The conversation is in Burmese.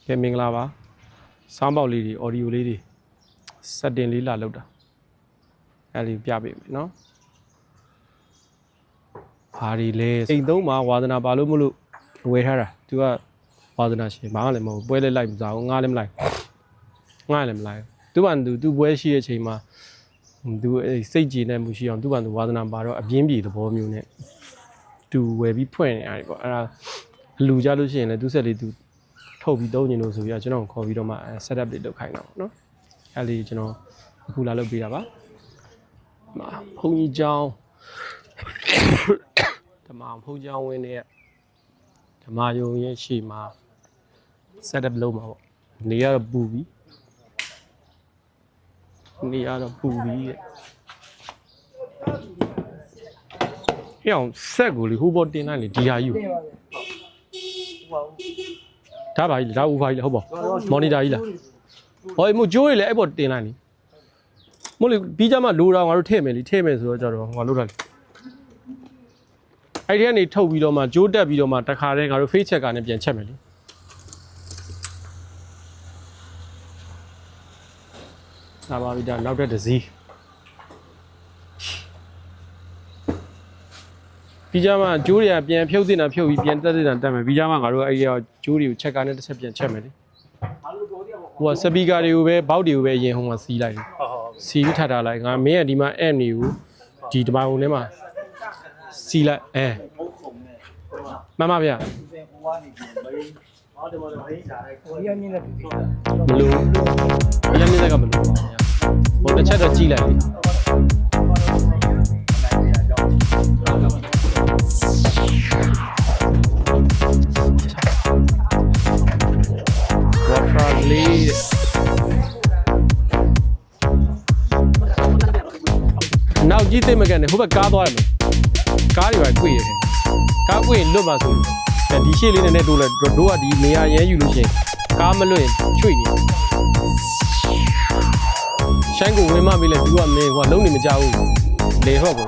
ကဲမင်္ဂလာပါစောင်းပေါက်လေးတွေ audio လေးတွေ setting လေးလာလောက်တာအဲ့လေးပြပေးမယ်နော်ဘာတွေလဲအိမ်သုံးမှာဝါသနာပါလို့မလို့ဝယ်ထားတာသူကဝါသနာရှင်ဘာမှလည်းမဟုတ်ပွဲလဲလိုက်မစားဘူးငါလည်းမလိုက်ငါလည်းမလိုက်သူကသူပွဲရှိတဲ့အချိန်မှာသူစိတ်ကြည်နေမှုရှိအောင်သူကဝါသနာပါတော့အပြင်းပြေသဘောမျိုးနဲ့သူဝယ်ပြီးဖွင့်နေရတယ်ပေါ့အဲ့ဒါအလူကြလို့ရှိရင်လည်းသူဆက်လေးသူထုတ်ပြီးသုံးနေလို့ဆိုပြီးတော့ကျွန်တော်ခေါ်ပြီးတော့မှ setup လေးလုပ်ခိုင်းတာပေါ့နော်အဲ့လေးကျွန်တော်အခုလာလုပ်ပေးတာပါဘုံကြီးကျောင်းဓမ္မဘုံကျောင်းဝင်းတဲ့ဓမ္မယုံရဲ့ရှေ့မှာ setup လုပ်မှာပေါ့နေရတော့ပူပြီးနေရတော့ပူပြီးတဲ့ဟဲ့အောင်ဆက်ကိုလေဟိုဘောတင်လိုက်လေဒီဟာယူဒါပါကြီးဒါဥပါကြီးဟုတ်ပါမော်နီတာကြီးလားဟောမို့ကျိုးရလေအဲ့ပေါ်တင်လိုက်လေမို့လေပြီးကြမှာလိုတာငါတို့ထည့်မယ်လေထည့်မယ်ဆိုတော့ကြတော့ငါလုပ်တာလေအဲ့ဒီကနေထုတ်ပြီးတော့မှကျိုးတက်ပြီးတော့မှတခါတည်းငါတို့ face check ကနေပြန်ချက်မယ်လေဒါပါပြီဒါနောက်တဲ့ဒစီပြီးကြမှာကျိုးတွေကပြန်ဖြုတ်တင်တာဖြုတ်ပြီးပြန်တက်တင်တာတက်မယ်ပြီးကြမှာငါတို့အဲ့ဒီကျိုးတွေကိုချက်ကားနဲ့တစ်ချက်ပြန်ချက်မယ်လေဟိုကစပီကာတွေကိုပဲဘောက်တွေကိုပဲအရင်ဟိုမှာစီးလိုက်တယ်စီးပြီးထပ်ထားလိုက်ငါမင်းကဒီမှာ app တွေကိုဒီတပိုင်းထဲမှာစီးလိုက်မှန်ပါဗျာမလို့ရမြင့်တဲ့ကမလို့ဟိုတစ်ချက်တော့ကြည့်လိုက်လေနောက်ကြီးသိမကန်နဲ့ဟိုဘက်ကားသွားရမယ်ကားတွေပဲ꿰ရတယ်ကား꿰ရင်လွတ်ပါဆိုဒီရှေ့လေးနဲ့တိုးလဲတို့ကဒီနေရာရဲယူလို့ရှိရင်ကားမလွတ်ရင်ချွေနေရှိုင်းကိုဝင်မှပြီလေသူကမင်းဟိုလုံးနေမကြဘူးလေဟုတ်ကော